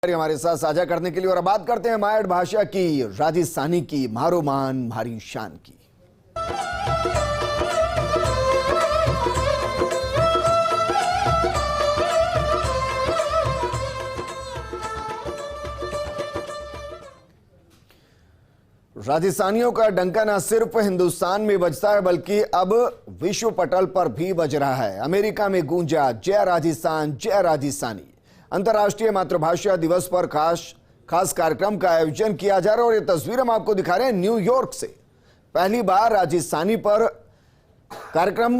हमारे साथ साझा करने के लिए। और अब बात करते हैं मायड़ भाषा की, राजस्थानी की, मारो मान मारी शान की। राजस्थानियों का डंका न सिर्फ हिंदुस्तान में बजता है बल्कि अब विश्व पटल पर भी बज रहा है। अमेरिका में गूंजा जय राजस्थान जय राजस्थानी। अंतर्राष्ट्रीय मातृभाषा दिवस पर खास कार्यक्रम का आयोजन किया जा रहा है। और ये तस्वीर हम आपको दिखा रहे हैं न्यूयॉर्क से। पहली बार राजस्थानी पर कार्यक्रम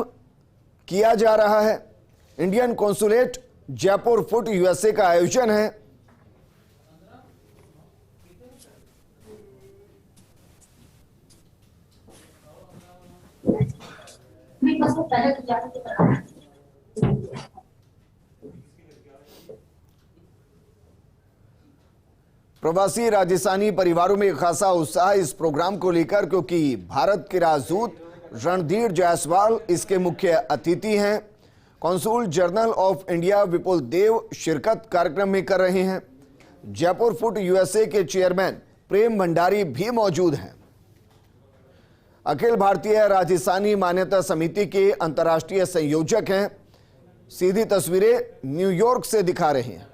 किया जा रहा है। Indian consulate Jaipur foot USA का आयोजन है। प्रवासी राजस्थानी परिवारों में खासा उत्साह इस प्रोग्राम को लेकर, क्योंकि भारत के राजदूत रणधीर जायसवाल इसके मुख्य अतिथि हैं। कॉन्सुल जनरल ऑफ इंडिया विपुल देव शिरकत कार्यक्रम में कर रहे हैं। जयपुर फुट यूएसए के चेयरमैन प्रेम भंडारी भी मौजूद हैं। अखिल भारतीय राजस्थानी मान्यता समिति के अंतर्राष्ट्रीय संयोजक हैं। सीधी तस्वीरें न्यूयॉर्क से दिखा रहे हैं।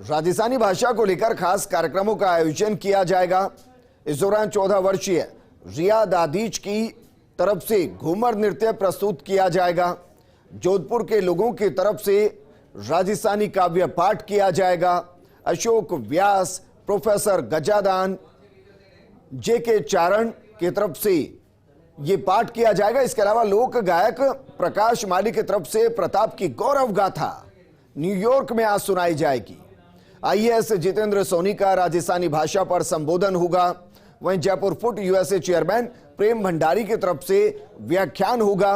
राजस्थानी भाषा को लेकर खास कार्यक्रमों का आयोजन किया जाएगा। इस दौरान 14 वर्षीय रिया दादीज की तरफ से घूमर नृत्य प्रस्तुत किया जाएगा। जोधपुर के लोगों की तरफ से राजस्थानी काव्य पाठ किया जाएगा। अशोक व्यास, प्रोफेसर गजादान, जेके चारण की तरफ से ये पाठ किया जाएगा। इसके अलावा लोक गायक प्रकाश माली की तरफ से प्रताप की गौरव गाथा न्यूयॉर्क में आज सुनाई जाएगी। आईएएस जितेंद्र सोनी का राजस्थानी भाषा पर संबोधन होगा। वहीं जयपुर फुट यूएसए चेयरमैन प्रेम भंडारी की तरफ से व्याख्यान होगा।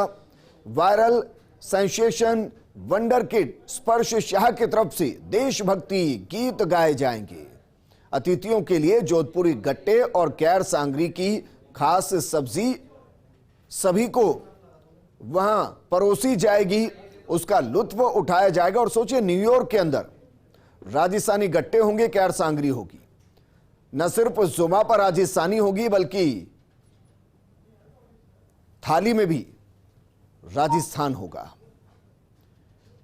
वायरल सेंसेशन वंडर किड स्पर्श शाह की तरफ से देशभक्ति गीत गाए जाएंगे। अतिथियों के लिए जोधपुरी गट्टे और कैर सांगरी की खास सब्जी सभी को वहां परोसी जाएगी, उसका लुत्फ उठाया जाएगा। और सोचिए, न्यूयॉर्क के अंदर राजस्थानी गट्टे होंगे, कैर सांगरी होगी। न सिर्फ जुमा पर राजस्थानी होगी बल्कि थाली में भी राजस्थान होगा।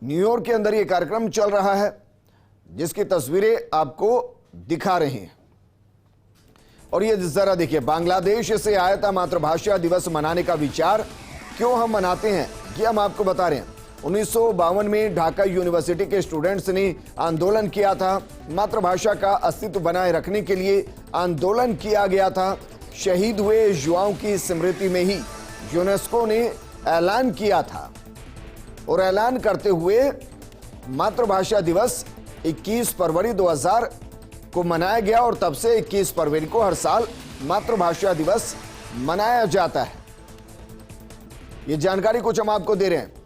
न्यूयॉर्क के अंदर यह कार्यक्रम चल रहा है, जिसकी तस्वीरें आपको दिखा रहे हैं। और ये जरा देखिए, बांग्लादेश से आया था मातृभाषा दिवस मनाने का विचार। क्यों हम मनाते हैं ये हम आपको बता रहे हैं। 1952 में ढाका यूनिवर्सिटी के स्टूडेंट्स ने आंदोलन किया था। मातृभाषा का अस्तित्व बनाए रखने के लिए आंदोलन किया गया था। शहीद हुए युवाओं की स्मृति में ही यूनेस्को ने ऐलान किया था। और ऐलान करते हुए मातृभाषा दिवस 21 फरवरी 2000 को मनाया गया। और तब से 21 फरवरी को हर साल मातृभाषा दिवस मनाया जाता है। ये जानकारी कुछ हम आपको दे रहे हैं।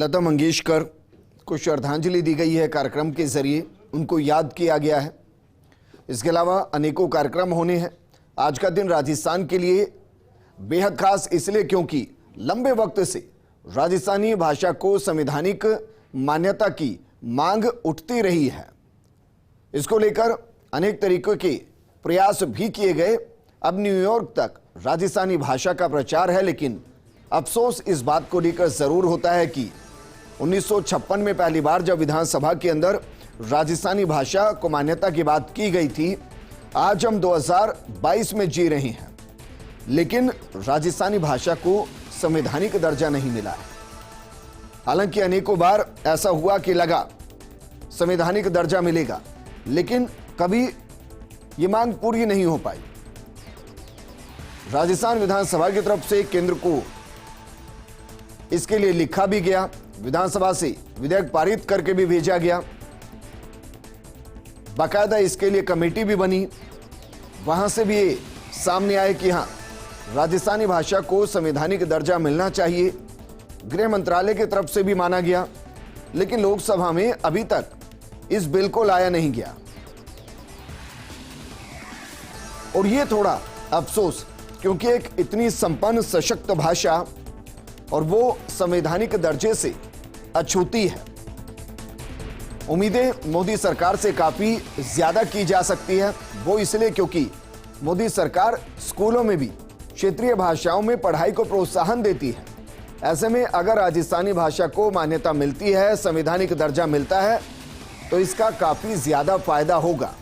लता मंगेशकर को श्रद्धांजलि दी गई है। कार्यक्रम के जरिए उनको याद किया गया है। इसके अलावा अनेकों कार्यक्रम होने हैं। आज का दिन राजस्थान के लिए बेहद खास इसलिए क्योंकि लंबे वक्त से राजस्थानी भाषा को संवैधानिक मान्यता की मांग उठती रही है। इसको लेकर अनेक तरीकों के प्रयास भी किए गए। अब न्यूयॉर्क तक राजस्थानी भाषा का प्रचार है, लेकिन अफसोस इस बात को लेकर जरूर होता है कि 1956 में पहली बार जब विधानसभा के अंदर राजस्थानी भाषा को मान्यता की बात की गई थी, आज हम 2022 में जी रहे हैं, लेकिन राजस्थानी भाषा को संवैधानिक दर्जा नहीं मिला है। हालांकि अनेकों बार ऐसा हुआ कि लगा संवैधानिक दर्जा मिलेगा, लेकिन कभी ये मांग पूरी नहीं हो पाई। राजस्थान विधानसभा की तरफ से केंद्र को इसके लिए लिखा भी गया, विधानसभा से विधेयक पारित करके भी भेजा गया, बाकायदा इसके लिए कमेटी भी बनी। वहां से भी ये सामने आए कि हां, राजस्थानी भाषा को संवैधानिक दर्जा मिलना चाहिए। गृह मंत्रालय की तरफ से भी माना गया, लेकिन लोकसभा में अभी तक इस बिल को लाया नहीं गया। और ये थोड़ा अफसोस, क्योंकि एक इतनी संपन्न सशक्त भाषा और वो संवैधानिक दर्जे से अछूती है। उम्मीदें मोदी सरकार से काफी ज्यादा की जा सकती है। वो इसलिए क्योंकि मोदी सरकार स्कूलों में भी क्षेत्रीय भाषाओं में पढ़ाई को प्रोत्साहन देती है। ऐसे में अगर राजस्थानी भाषा को मान्यता मिलती है, संवैधानिक दर्जा मिलता है, तो इसका काफी ज्यादा फायदा होगा।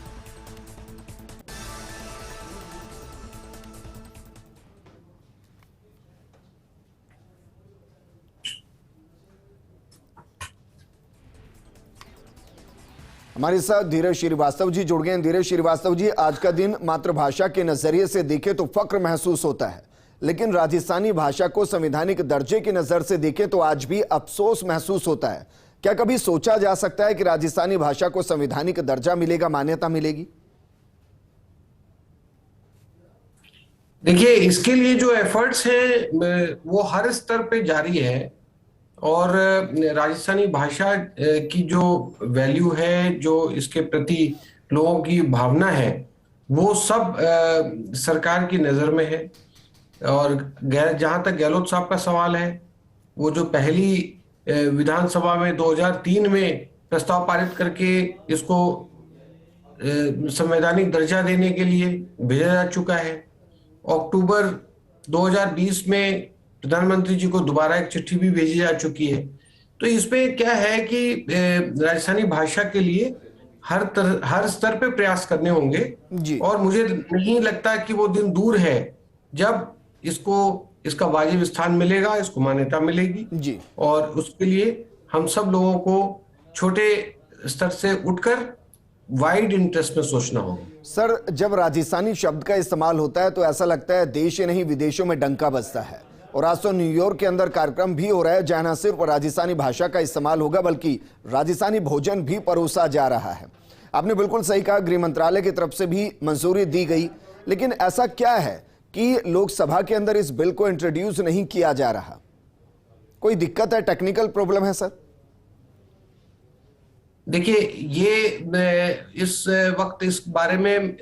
हमारे साथ धीरज श्रीवास्तव जी जुड़ गए हैं। धीरज श्रीवास्तव जी, आज का दिन मातृभाषा के नजरिए से देखें तो फक्र महसूस होता है, लेकिन राजस्थानी भाषा को संवैधानिक दर्जे की नजर से देखें तो आज भी अफसोस महसूस होता है। क्या कभी सोचा जा सकता है कि राजस्थानी भाषा को संवैधानिक दर्जा मिलेगा, मान्यता मिलेगी? देखिए, इसके लिए जो एफर्ट्स हैं वो हर स्तर पे जारी है, और राजस्थानी भाषा की जो वैल्यू है, जो इसके प्रति लोगों की भावना है, वो सब सरकार की नज़र में है। और जहाँ तक गहलोत साहब का सवाल है, वो जो पहली विधानसभा में 2003 में प्रस्ताव पारित करके इसको संवैधानिक दर्जा देने के लिए भेजा जा चुका है। अक्टूबर 2020 में प्रधानमंत्री जी को दोबारा एक चिट्ठी भी भेजी जा चुकी है। तो इसमें क्या है कि राजस्थानी भाषा के लिए हर स्तर पे प्रयास करने होंगे, और मुझे नहीं लगता कि वो दिन दूर है जब इसका वाजिब स्थान मिलेगा, इसको मान्यता मिलेगी जी। और उसके लिए हम सब लोगों को छोटे स्तर से उठकर वाइड इंटरेस्ट में सोचना होगा। सर, जब राजस्थानी शब्द का इस्तेमाल होता है तो ऐसा लगता है देश ही नहीं विदेशों में डंका बजता है। और आज तो न्यूयॉर्क के अंदर कार्यक्रम भी हो रहा है जहां न सिर्फ राजस्थानी भाषा का इस्तेमाल होगा, बल्कि राजस्थानी भोजन भी परोसा जा रहा है। आपने बिल्कुल सही कहा, गृह मंत्रालय की तरफ से भी मंजूरी दी गई, लेकिन ऐसा क्या है कि लोकसभा के अंदर इस बिल को इंट्रोड्यूस नहीं किया जा रहा? कोई दिक्कत है, टेक्निकल प्रॉब्लम है सर? देखिए, ये इस वक्त इस बारे में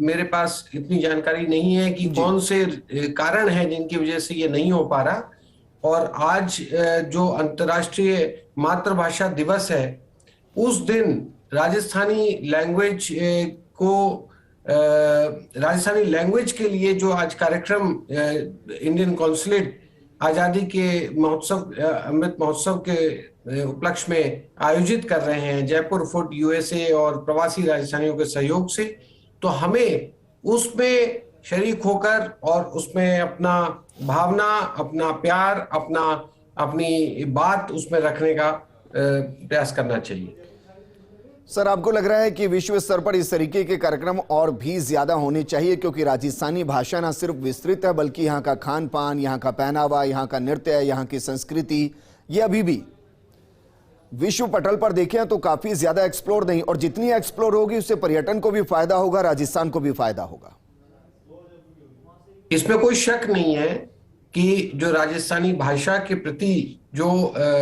मेरे पास इतनी जानकारी नहीं है कि कौन से कारण हैं जिनकी वजह से ये नहीं हो पा रहा। और आज जो अंतर्राष्ट्रीय मातृभाषा दिवस है, उस दिन राजस्थानी लैंग्वेज के लिए जो आज कार्यक्रम इंडियन कॉन्सुलेट आजादी के अमृत महोत्सव के उपलक्ष्य में आयोजित कर रहे हैं, जयपुर फूड यूएसए और प्रवासी राजस्थानियों के सहयोग से, तो हमें उसमें शरीक होकर और उसमें अपना भावना, अपना प्यार, अपनी बात उसमें रखने का प्रयास करना चाहिए। सर, आपको लग रहा है कि विश्व स्तर पर इस तरीके के कार्यक्रम और भी ज्यादा होने चाहिए, क्योंकि राजस्थानी भाषा न सिर्फ विस्तृत है, बल्कि यहाँ का खान पान, यहाँ का पहनावा, यहाँ का नृत्य, यहाँ की संस्कृति, ये अभी भी विश्व पटल पर देखें तो काफी ज्यादा एक्सप्लोर नहीं, और जितनी एक्सप्लोर होगी उससे पर्यटन को भी फायदा होगा, राजस्थान को भी फायदा होगा। इसमें कोई शक नहीं है कि जो राजस्थानी भाषा के प्रति जो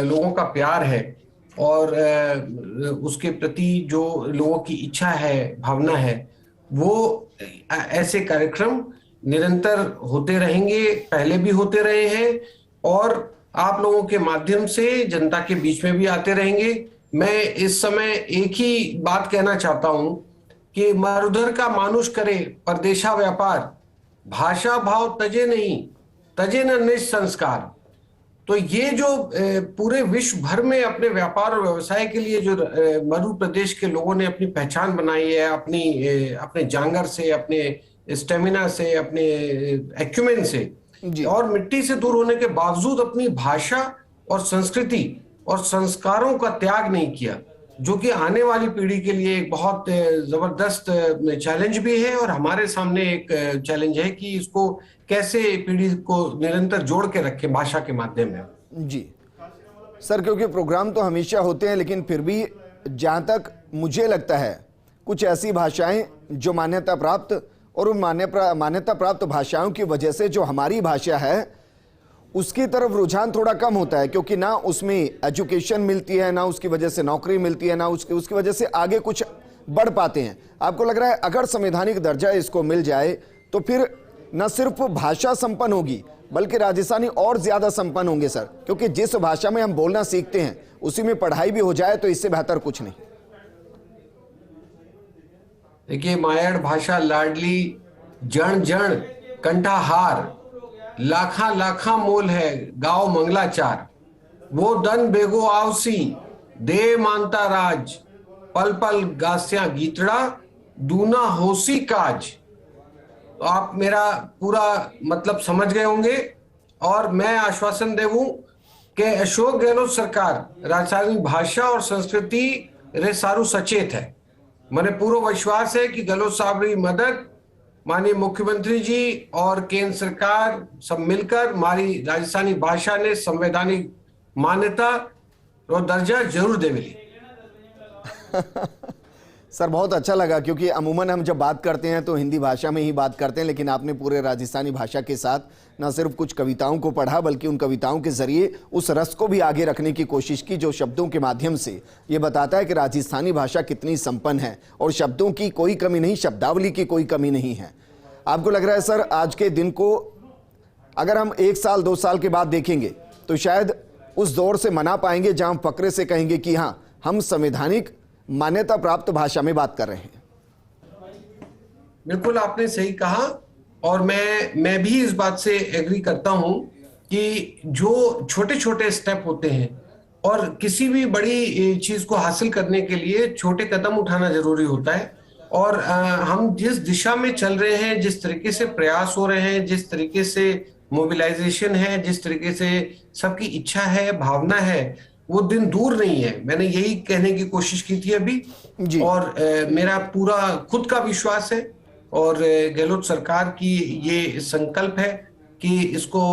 लोगों का प्यार है और उसके प्रति जो लोगों की इच्छा है, भावना है, वो ऐसे कार्यक्रम निरंतर होते रहेंगे, पहले भी होते रहे हैं और आप लोगों के माध्यम से जनता के बीच में भी आते रहेंगे। मैं इस समय एक ही बात कहना चाहता हूं कि मरुधर का मानुष करे परदेशा व्यापार, भाषा भाव तजे नहीं, तजे न निज संस्कार। तो ये जो पूरे विश्व भर में अपने व्यापार और व्यवसाय के लिए जो मरु प्रदेश के लोगों ने अपनी पहचान बनाई है, अपने जांगर से, अपने स्टेमिना से, अपने एक्यूमेन से जी। और मिट्टी से दूर होने के बावजूद अपनी भाषा और संस्कृति और संस्कारों का त्याग नहीं किया, जो कि आने वाली पीढ़ी के लिए एक बहुत जबरदस्त चैलेंज भी है और हमारे सामने एक चैलेंज है कि इसको कैसे पीढ़ी को निरंतर जोड़ के रखें भाषा के माध्यम में। जी सर, क्योंकि प्रोग्राम तो हमेशा होते हैं, लेकिन फिर भी जहाँ तक मुझे लगता है कुछ ऐसी भाषाएं जो मान्यता प्राप्त, और उन मान्यता प्राप्त भाषाओं की वजह से जो हमारी भाषा है उसकी तरफ रुझान थोड़ा कम होता है, क्योंकि ना उसमें एजुकेशन मिलती है, ना उसकी वजह से नौकरी मिलती है, ना उसकी वजह से आगे कुछ बढ़ पाते हैं। आपको लग रहा है अगर संवैधानिक दर्जा इसको मिल जाए तो फिर न सिर्फ भाषा संपन्न होगी बल्कि राजस्थानी और ज्यादा संपन्न होंगे सर, क्योंकि जिस भाषा में हम बोलना सीखते हैं उसी में पढ़ाई भी हो जाए तो इससे बेहतर कुछ नहीं। देखिए, मायड़ भाषा लाडली, जण जण कंठाहार, लाखा लाखा मोल है गाँव मंगलाचार, वो दन बेगो आवसी दे मानता राज, पल पल गास्या गीतड़ा दूना होसी काज। तो आप मेरा पूरा मतलब समझ गए होंगे और मैं आश्वासन देवूं कि अशोक गहलोत सरकार राजस्थानी भाषा और संस्कृति रे सारू सचेत है। मैंने पूरा विश्वास है कि गहलोत साहब री मदद, माननीय मुख्यमंत्री जी और केंद्र सरकार सब मिलकर हमारी राजस्थानी भाषा ने संवैधानिक मान्यता और दर्जा जरूर देवेली। सर बहुत अच्छा लगा, क्योंकि अमूमन हम जब बात करते हैं तो हिंदी भाषा में ही बात करते हैं, लेकिन आपने पूरे राजस्थानी भाषा के साथ न सिर्फ कुछ कविताओं को पढ़ा बल्कि उन कविताओं के जरिए उस रस को भी आगे रखने की कोशिश की, जो शब्दों के माध्यम से ये बताता है कि राजस्थानी भाषा कितनी संपन्न है और शब्दों की कोई कमी नहीं, शब्दावली की कोई कमी नहीं है। आपको लग रहा है सर आज के दिन को अगर हम 1 साल 2 साल के बाद देखेंगे तो शायद उस दौर से मना पाएंगे जहां हम फक्रे से कहेंगे कि हाँ, हम संवैधानिक मान्यता प्राप्त भाषा में बात कर रहे हैं? बिल्कुल आपने सही कहा और मैं भी इस बात से एग्री करता हूं कि जो छोटे छोटे स्टेप होते हैं और किसी भी बड़ी चीज को हासिल करने के लिए छोटे कदम उठाना जरूरी होता है। और हम जिस दिशा में चल रहे हैं, जिस तरीके से प्रयास हो रहे हैं, जिस तरीके से मोबिलाइजेशन है, जिस तरीके से सबकी इच्छा है, भावना है, वो दिन दूर नहीं है। मैंने यही कहने की कोशिश की थी अभी जी। और मेरा पूरा खुद का विश्वास है और गहलोत सरकार की ये संकल्प है कि इसको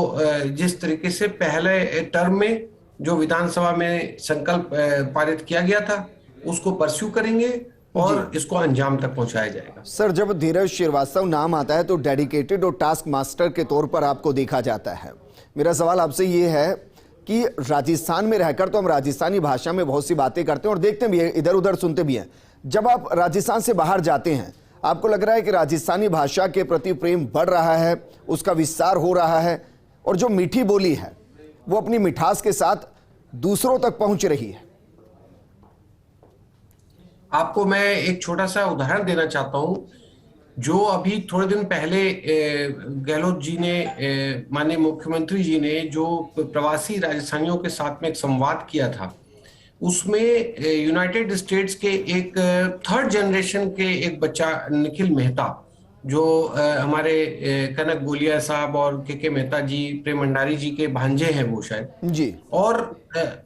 जिस तरीके से पहले टर्म में जो विधानसभा में संकल्प पारित किया गया था उसको परस्यू करेंगे और इसको अंजाम तक पहुंचाया जाएगा। सर जब धीरज श्रीवास्तव नाम आता है तो डेडिकेटेड और टास्क मास्टर के तौर पर आपको देखा जाता है। मेरा सवाल आपसे ये है कि राजस्थान में रहकर तो हम राजस्थानी भाषा में बहुत सी बातें करते हैं और देखते भी हैं, इधर उधर सुनते भी हैं। जब आप राजस्थान से बाहर जाते हैं, आपको लग रहा है कि राजस्थानी भाषा के प्रति प्रेम बढ़ रहा है, उसका विस्तार हो रहा है और जो मीठी बोली है वो अपनी मिठास के साथ दूसरों तक पहुंच रही है? आपको मैं एक छोटा सा उदाहरण देना चाहता हूं। जो अभी थोड़े दिन पहले गहलोत जी ने, माननीय मुख्यमंत्री जी ने जो प्रवासी राजस्थानियों के साथ में एक संवाद किया था, उसमें यूनाइटेड स्टेट्स के एक 3rd जनरेशन के एक बच्चा निखिल मेहता, जो हमारे कनक बोलिया साहब और के मेहता जी, प्रेम भंडारी जी के भांजे हैं वो शायद जी, और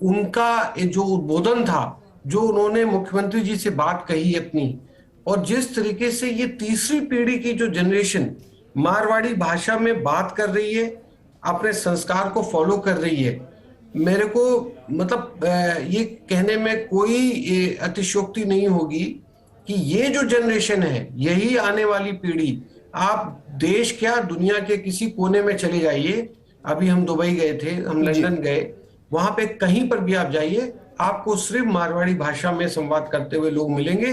उनका जो उद्बोधन था, जो उन्होंने मुख्यमंत्री जी से बात कही अपनी, और जिस तरीके से ये तीसरी पीढ़ी की जो जनरेशन मारवाड़ी भाषा में बात कर रही है, अपने संस्कार को फॉलो कर रही है, मेरे को मतलब ये कहने में कोई अतिशयोक्ति नहीं होगी कि ये जो जनरेशन है, यही आने वाली पीढ़ी। आप देश क्या दुनिया के किसी कोने में चले जाइए, अभी हम दुबई गए थे, हम लंदन गए, वहां पे कहीं पर भी आप जाइए, आपको सिर्फ मारवाड़ी भाषा में संवाद करते हुए लोग मिलेंगे।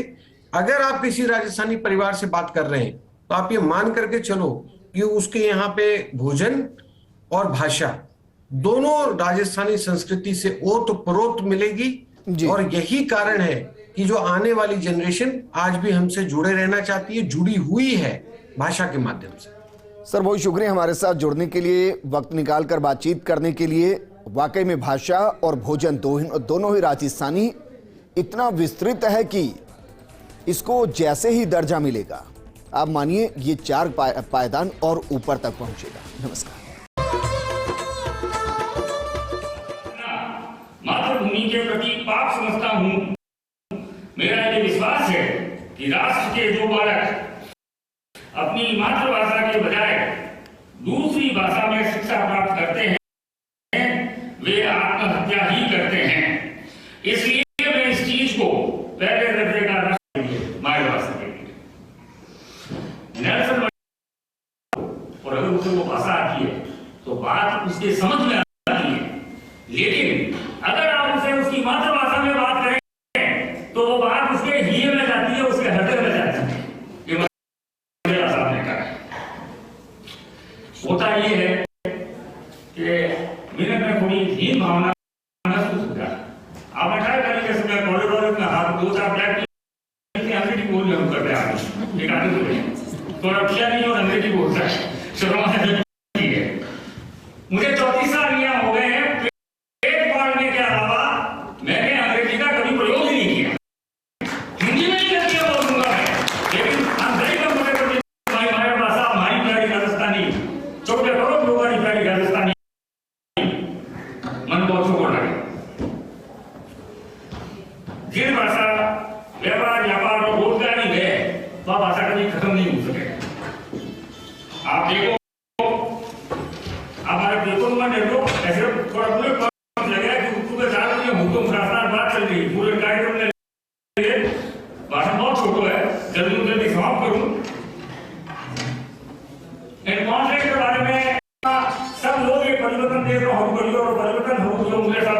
अगर आप किसी राजस्थानी परिवार से बात कर रहे हैं तो आप ये मान करके चलो कि उसके यहाँ पे भोजन और भाषा दोनों राजस्थानी संस्कृति से ओतप्रोत मिलेगी। जी। और यही कारण है कि जो आने वाली जनरेशन आज भी हमसे जुड़े रहना चाहती है, जुड़ी हुई है भाषा के माध्यम से। सर बहुत शुक्रिया हमारे साथ जुड़ने के लिए, वक्त निकालकर बातचीत करने के लिए। वाकई में भाषा और भोजन दोनों ही राजस्थानी इतना विस्तृत है कि इसको जैसे ही दर्जा मिलेगा, आप मानिए ये 4 पायदान और ऊपर तक पहुंचेगा। नमस्कार। मातृभूमि के प्रति पाप समझता हूं। मेरा ये विश्वास है कि राष्ट्र के जो बालक अपनी मातृभाषा के बजाय दूसरी भाषा में शिक्षा प्राप्त करते हैं वे आत्महत्या ही करते हैं। इसलिए मैं इस चीज को पहले दर्जे का राष्ट्र मातृभाषा के लिए नेल्सन और अगर उसे वो भाषा आती है तो बात उसके समझ में आती है, लेकिन अगर आप उसे उसकी मातृभाषा में बात करें तो वो बात उसके हिये में जाती है, उसके हृदय में जाती है। ये मेरा सामने का है। होता ये है कि मेरे में थोड़ी हीन भावना महसूस हो जाए। आपने ट्राई करेंगे समय कॉरिडोर में हाथ 2-4 बैठ के अंग्रेजी बोल रहे हम कर रहे हैं, एक आदमी तो रक्षा नहीं और अंग्रेजी बोलता है, शर्मा है। मुझे 34 साल यहाँ हो गए हैं, पेट पालने के अलावा मैंने अंग्रेजी का कभी प्रयोग ही नहीं किया। हिंदी में ही करके बोलूंगा मैं, लेकिन अंग्रेजी का मुझे कभी हमारी भाषा हमारी प्यारी राजस्थानी छोटे करो लोगों की प्यारी राजस्थानी मन बहुत छोड़ लगे। जिस भाषा व्यापार और रोजगार ही गए वह भाषा कभी खत्म नहीं हो सके। आप देखो हमारे पेपर में देखो ऐसे थोड़ा पूरे कम लग रहा है कि उसको चार बजे हुकुम शासनार बात चल रही पूरे कार्यक्रम में भाषण बहुत छोटा है, जल्दी समाप्त करूं। इन कॉन्फ्लिक्ट के बारे में सब लोग ये परिवर्तन देख रहे हो और परिवर्तन हो जो मुझे साथ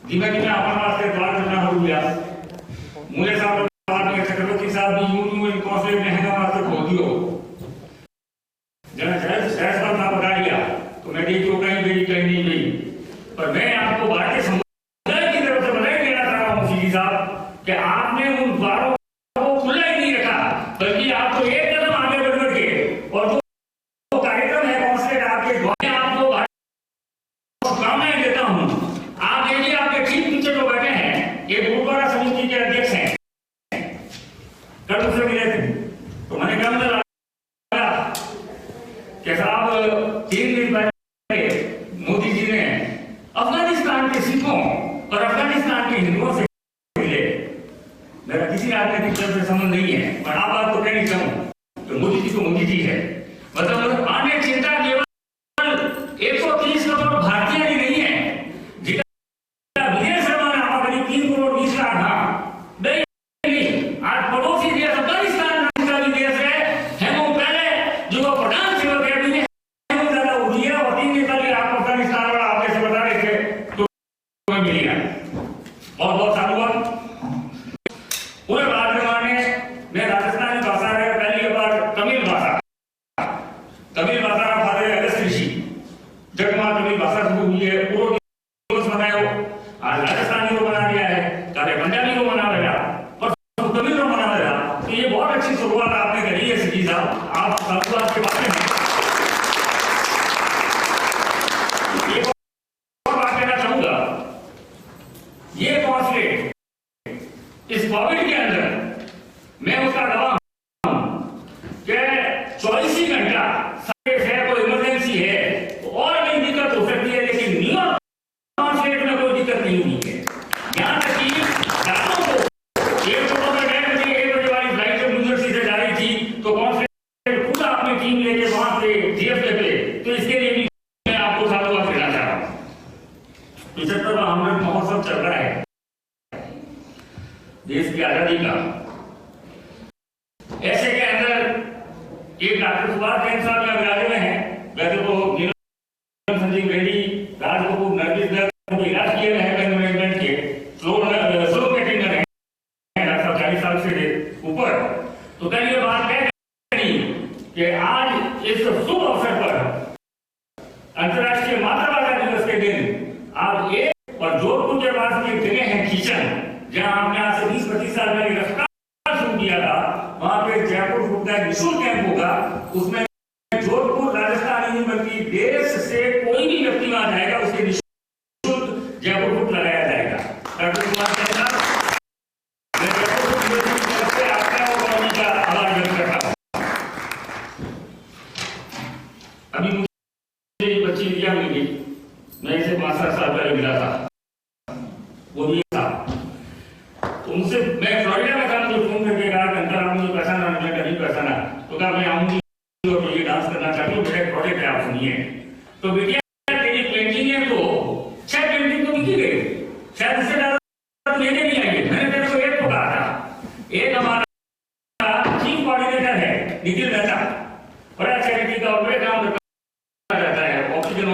धीमे धीमे अपन वास्ते बात करना हो गया मुझे साथ बात में चक्रवर्ती साहब भी यूं इन कॉन्फ्लिक्ट में है वास्ते खो दियो तो मैं कहीं नहीं गई, पर मैं आपको भारतीय समुदाय की तरफ से बधाई देना चाह रहा हूं सीधी साहब कि आपने उन द्वारों को खुला ही नहीं रखा, बल्कि आपको एक कदम आगे बढ़ के और जो कार्यक्रम है कॉन्सलेट आपके द्वारा आपको शुभकामनाएं देता हूं। आप देखिए आपके ठीक पीछे जो बैठे हैं ये गुरुद्वारा समिति के अध्यक्ष हैं, कल उनसे मिले थे तो मैंने कहा साहब 3 दिन पहले मोदी जी ने अफगानिस्तान के सिखों और अफगानिस्तान के हिंदुओं से मिले। मेरा किसी राजनीतिक दल से संबंध नहीं है, पर आप बात तो कहनी चाहूं तो मोदी जी तो मोदी जी है। मतलब आने चिंता केवल 130 करोड़ भारतीय ही नहीं है, जितना विजय शर्मा ने हमारे 3 करोड़ 20 लाख आज पड़ोसी देश अफगानिस्तान का भी देश है वो पहले जो प्रधान सेवक है और बहुत साधुवाद पूरे भारत में राजस्थानी भाषा है पहली बार तमिल भाषा हमारे अगस्त ऋषि जगमा तमिल भाषा शुरू हुई है, पूर्व दिवस मनाया हो आज राजस्थानी को बना दिया है, सारे पंजाबी को मना रहा और तमिल को मना रहा। तो ये बहुत अच्छी शुरुआत आपने करी है सिद्धि साहब, आप साधुवाद के बारे में ये कॉन्फ्लिक्ट इस कोविड के अंदर मैं उसका गवाह हूं कि 24 ही घंटा है, कोई इमरजेंसी है तो और भी दिक्कत हो सकती है, लेकिन न्यूयॉर्क कॉन्फ्लिक्ट में कोई दिक्कत नहीं हुई है। यहां तक कि रातों को एयरपोर्टों पर 1 बजे वाली फ्लाइट जब न्यूयॉर्क से जा रही थी तो कॉन्फ्लिक्ट पूरा अपनी टीम लेके वहां से जीएफके पे, तो इसके लिए भी मैं आपको साधुवाद देना चाह रहा हूं। 75वां अमृत महोत्सव चल रहा है देश की आजादी का, ऐसे के अंदर एक डॉक्टर सुभाष जैन साहब यहाँ विराजे हुए हैं वैसे तो नीलम संजीव रेड्डी, राज कपूर, नरगिस दत्त इलाज किए रहे हैं मैनेजमेंट के स्लो कैटिंग में रहे हैं 40 साल से ऊपर। तो कल ये बात कह रही कि आज इस शुभ अवसर पर अंतर्राष्ट्रीय मातृभाषा दिवस के दिन आप एक और जोधपुर के पास में जगह है किचन, जहां आपने आज से 20-25 साल पहले रफ्तार शुरू किया था, वहां पे जयपुर फूड का निःशुल्क कैंप होगा। उसमें जोधपुर राजस्थान ही बल्कि देश से कोई भी व्यक्ति वहां जाएगा उसके निःशुल्क जयपुर फूड लगाया जाएगा। डॉक्टर कुमार साहब, मैं जयपुर फूड यूनिवर्सिटी की तरफ से आपका और उनका आभार व्यक्त करता हूँ। अभी मुझे एक बच्ची रिया मिल गई, मैं इसे 5-7 साल पहले मिला था, वो भी था। तो उनसे मैं फ्लोरिडा में था, मुझे फोन करके कहा कि अंकल आप मुझे पैसा ना, मुझे कभी पैसा ना, तो कहा मैं आऊंगी और ये डांस करना चाहती हूँ, मेरा प्रोजेक्ट है, आप सुनिए। तो बेटिया तेरी पेंटिंग है, तो 6 पेंटिंग तो बिकी गई, शायद इससे ज्यादा लेने नहीं आएंगे। मैंने तेरे को एक को कहा था, एक हमारा चीफ कोऑर्डिनेटर है निखिल मेहता, बड़ा चैरिटी का बड़े काम करता रहता है, ऑक्सीजन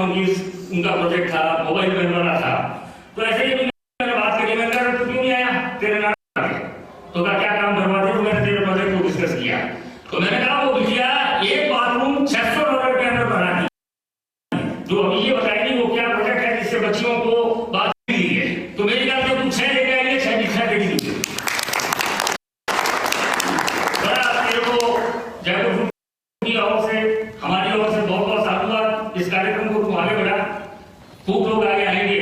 उनका प्रोजेक्ट था, मोबाइल बनवाना था। तो ऐसे ही मैंने बात करी, मैंने कहा तू क्यों नहीं आया तेरे नाम, तो कहा क्या काम करवा दे, तो मैंने तेरे प्रोजेक्ट को डिस्कस किया। तो मैंने कहा वो बिटिया एक बाथरूम $600 के अंदर बना दी, जो अभी ये बताएगी वो क्या प्रोजेक्ट है जिससे बच्चियों को बात दी है। तो मेरी बात से कुछ 6 लेके आएंगे, 6 दीक्षा दे दी। बड़ा तेरे को जयपुर की ओर से, हमारी ओर से बहुत बहुत साधुवाद। इस कार्यक्रम को तू आगे बढ़ा, खूब लोग आगे आएंगे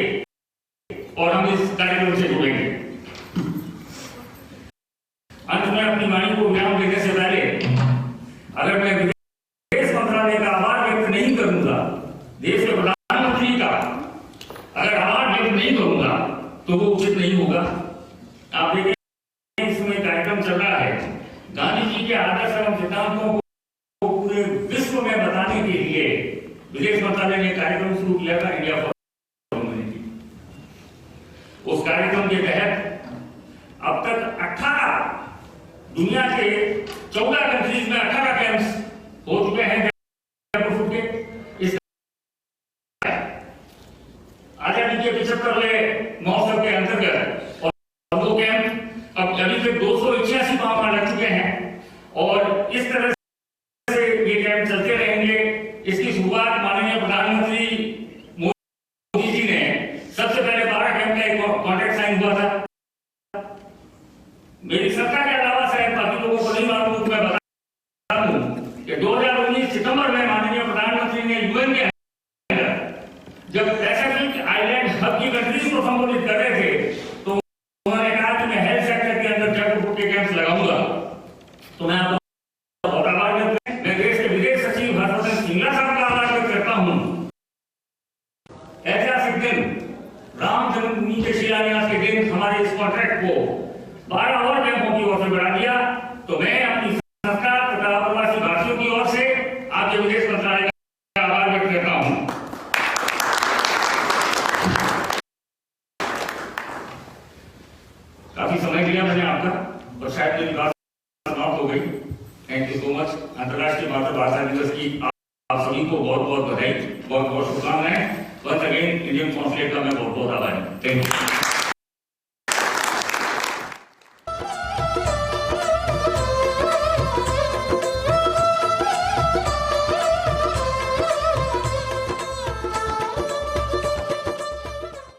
और हम इस कार्यक्रम से जुड़ेंगे। अंत में अपनी वाणी को विराम देने से पहले अगर मैं विदेश मंत्रालय का आभार व्यक्त नहीं करूंगा, देश के प्रधानमंत्री का अगर आभार व्यक्त नहीं करूंगा तो वो उचित नहीं होगा। आप देखिए इस समय कार्यक्रम चल रहा है, गांधी जी के आदर्श एवं सिद्धांतों को पूरे विश्व में बताने के लिए विदेश मंत्रालय ने कार्यक्रम शुरू किया था, इंडिया फॉर ह्यूमैनिटी। उस कार्यक्रम के तहत अब तक 18 दुनिया के 14 कंट्रीज में 18 कैंप्स हो चुके हैं जयपुर फूड के। इस आजादी के 75वें महोत्सव के अंतर्गत और 2 कैंप अब अभी तक 288 वहां लग चुके हैं और इस तरह से ये कैंप चलते रहेंगे। इसकी शुरुआत माननीय प्रधानमंत्री मोदी जी ने सबसे पहले 12 कैंप का एक कॉन्ट्रैक्ट साइन हुआ था। मेरी सरकार के अलावा शायद बाकी लोगों को नहीं मालूम, तो मैं बता दूं कि 2019 सितंबर में माननीय प्रधानमंत्री ने यूएन के अंदर जब पैसिफिक आइलैंड हब की कंट्रीज को संबोधित कर रहे थे, तो उन्होंने कहा कि मैं हेल्थ सेक्टर के अंदर जयपुर फूड के कैंप्स लगाऊंगा। तो मैं आपको बहुत आभार व्यक्त करता हूं। मैं देश के विदेश सचिव हर्षवर्धन श्रृंगला साहब का आभार व्यक्त करता हूं। ऐतिहासिक दिन, राम जन्मभूमि के शिलान्यास के दिन हमारे इस कॉन्ट्रैक्ट को 12 और कैंपों की ओर से बढ़ा दिया। तो मैं अपनी सरकार तथा प्रवासी भारतीयों की ओर से आपके विदेश मंत्रालय का आभार व्यक्त करता हूं। काफी समय लिया मैंने आपका और शायद मेरी बात समाप्त हो गई। Thank you so much. अंतर्राष्ट्रीय मातृभाषा दिवस की आप सभी को बहुत बहुत बधाई, बहुत बहुत शुभकामनाएं। वंस अगेन इंडियन कॉन्सुलेट का मैं बहुत बहुत आभारी। Thank you.